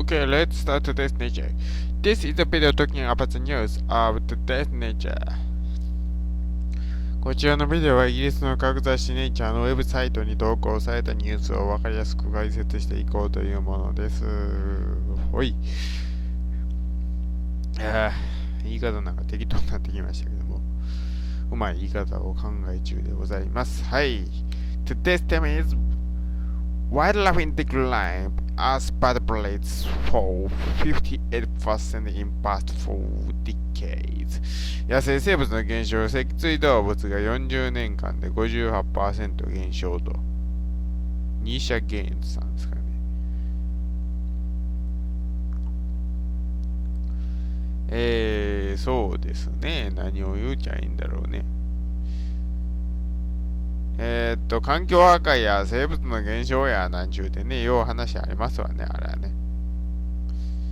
Okay, let's start today's nature. This is a video talking about the news of today's nature. こちらのビデオはイギリスの科学雑誌ネイチャーのウェブサイトに投稿されたニュースを分かりやすく解説していこうというものです。ほい。言い方なんか適当になってきましたけども、うまい言い方を考え中でございます。はい。Today's theme is Wildlife in decline as vertebrates fall 58% in past 4 decades. 野生生物の減少、脊椎動物が40年間で 58% 減少と。ニーシャ・ゲインズさんですかね。そうですね。何を言うちゃいいんだろうね。環境破壊や生物の減少やなんちゅうてね、よう話ありますわね、あれはね。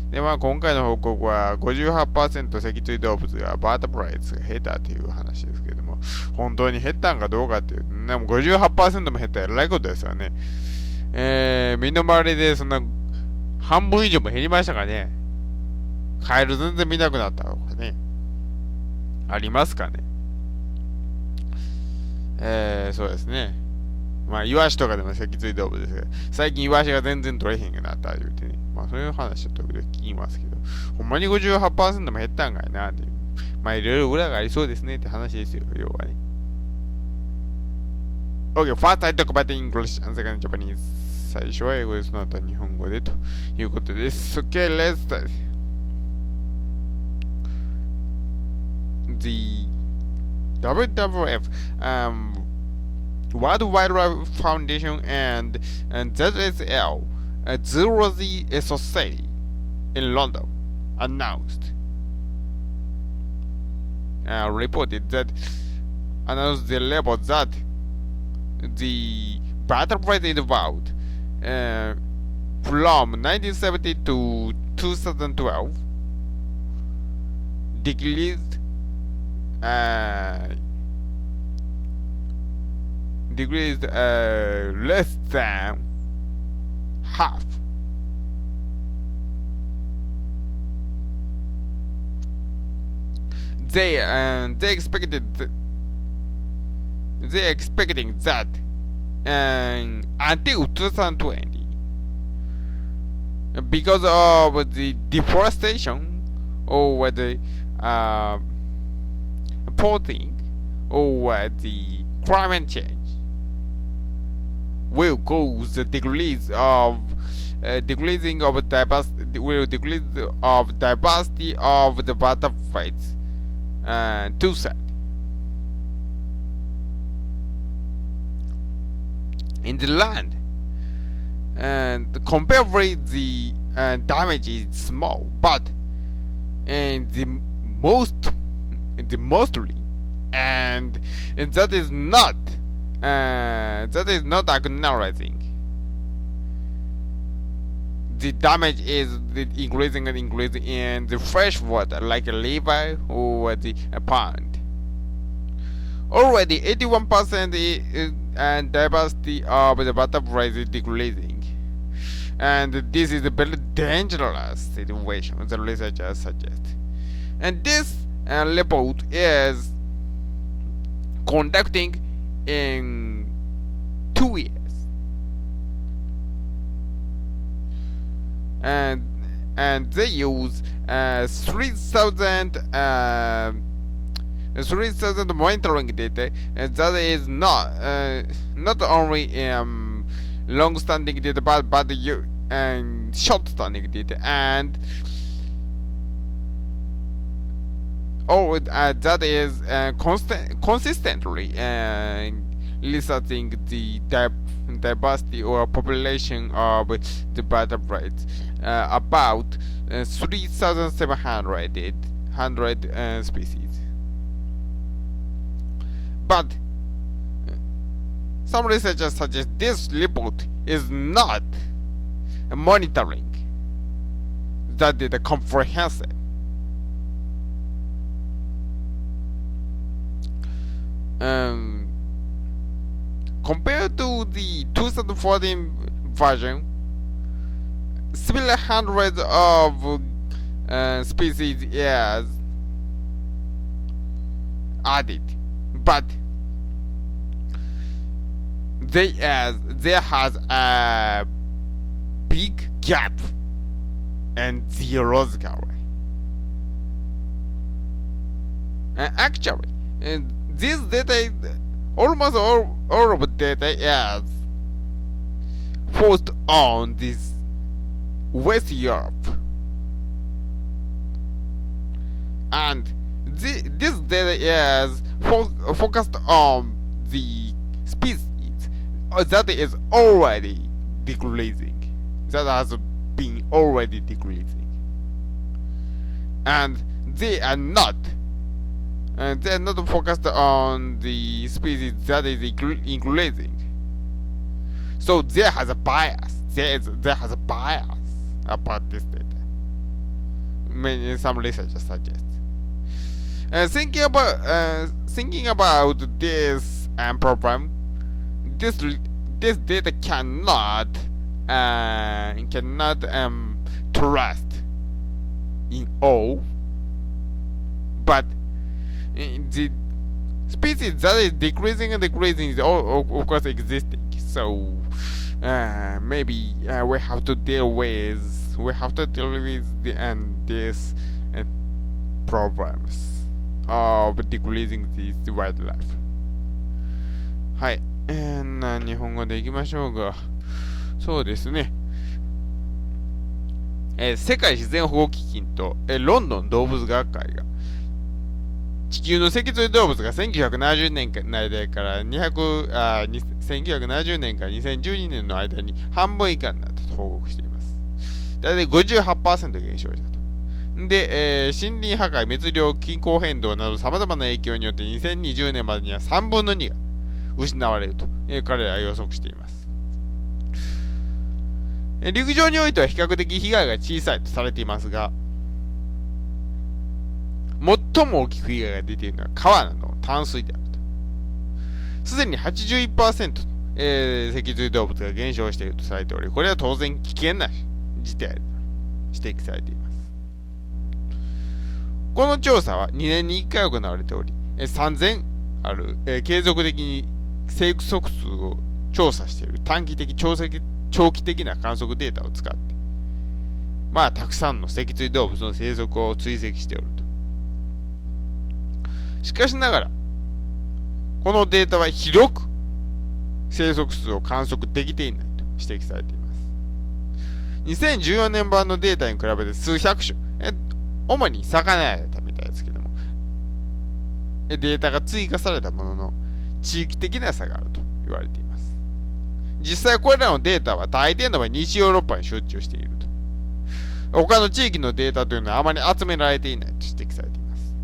で、今回の報告は 58% 脊椎動物がバーテブライツが減ったという話ですけども、本当に減ったんかどうかっていう、でも 58% も減ったらえらいことですよね。身の回りでそんな半分以上も減りましたかね。カエル全然見なくなったとかね。ありますかね。そうですね。イワシとかでも脊椎動物ですけど、最近イワシが全然取れへんようになった言うてね。そういう話は時々聞きますけど、ほんまに 58% も減ったんかいなっていう。いろいろ裏がありそうですねって話ですよ、要はね。OK, first I talk about English and second Japanese. 最初は英語で、その後は日本語でということです。OK, let's start. The WWF, World Wildlife Foundation and ZSL, Zoology Society in London, announced the level that the vertebrate in the world from 1970 to 2012 decreased less than half. They expecting that until 2020, because of the deforestation or the polluting or the climate change will cause the decreasing of diversity of the vertebrates to set. In the land, and comparatively the damage is small, but the mostly, and that is not acknowledging. The damage is increasing in the fresh water, like a river or the pond. Already 81% diversity of the vertebrates is decreasing, and this is a very dangerous situation, the researchers suggest. And this report is conducting in 2 years, and they use 3,000 monitoring data, and that is not only long-standing data but short-standing data, and that is consistently researching the diversity or population of the vertebrates, about 3,700 species. But some researchers suggest this report is not monitoring that data comprehensive. Compared to the 2014 version, several hundreds of species is added, but there has a big gap and zoological. Actually, this data, almost all of data is focused on this West Europe, and this data is focused on the species that is already decreasing, that has been already decreasing, and they are not focused on the species that is increasing. So there has a bias. There has a bias about this data. Some researchers suggest. Thinking about this problem, this data cannot trust in all, but the species that is decreasing is all, of course, existing. So maybe we have to deal with these problems of decreasing this wildlife. はい、日本語でいきましょうが、そうですね。世界自然保護基金と、ロンドン動物学会が地球の脊椎動物が1970年代から1970年から2012年の間に半分以下になったと報告しています。だいたい 58% 減少したと。で、森林破壊、滅猟、気候変動など様々な影響によって2020年までには3分の2が失われると、彼らは予測しています。陸上においては比較的被害が小さいとされていますが、最も大きく被害が出ているのは川などの淡水であると。すでに 81% 脊椎動物が減少しているとされており、これは当然危険な事態で指摘されています。この調査は2年に1回行われており、3000ある、継続的に生息数を調査している短期的長期的な観測データを使って、たくさんの脊椎動物の生息を追跡しておると。しかしながら、このデータは広く生息数を観測できていないと指摘されています。2014年版のデータに比べて数百種、主に魚やったみたいですけども、データが追加されたものの、地域的な差があると言われています。実際これらのデータは大抵の場合西ヨーロッパに集中していると。他の地域のデータというのはあまり集められていないと指摘されています。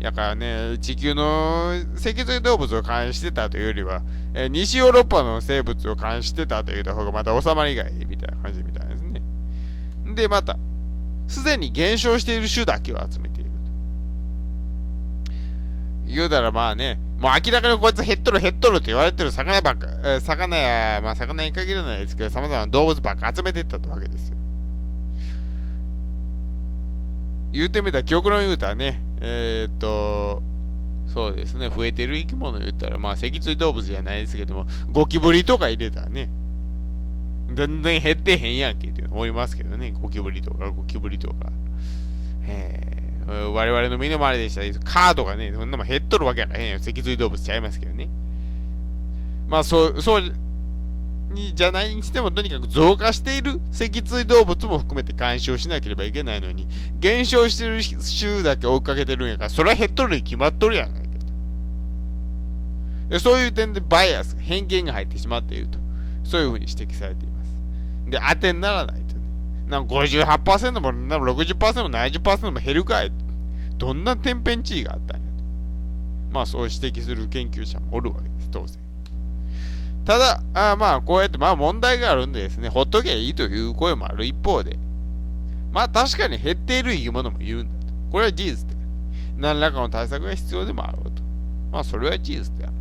だからね、地球の脊椎動物を監視してたというよりは、西ヨーロッパの生物を監視してたという方がまた収まりがいいみたいな感じみたいですね。で、また、すでに減少している種だけを集めていると。言うたらもう明らかにこいつ減っとるって言われてる魚ばっか、魚に限らないですけど、様々な動物ばっか集めていったわけですよ。言うてみたら、極論言うたらね、そうですね、増えてる生き物言ったら、脊椎動物じゃないですけども、ゴキブリとか入れたらね、全然減ってへんやんけって思いますけどね、ゴキブリとか。我々の身の回りでしたら、カードがね、そんなもん減っとるわけやからへんよ。脊椎動物ちゃいますけどね。そうじゃないにしても、とにかく増加している脊椎動物も含めて監視をしなければいけないのに、減少している種だけ追っかけてるんやから、それは減っとるに決まっとるやん。そういう点でバイアス、偏見が入ってしまっていると。そういうふうに指摘されています。で、当てにならないとね。58% も60% も 70% も減るかい。どんな天変地異があったんやと。そう指摘する研究者もおるわけです、当然。ただ、こうやって問題があるんでですね、ほっとけばいいという声もある一方で、確かに減っている生き物もいるんだと。これは事実で、何らかの対策が必要でもあろうと。それは事実である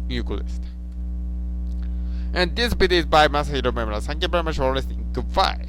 ということでした。And this video is by Masahiro Memura. Thank you very much for listening. Goodbye.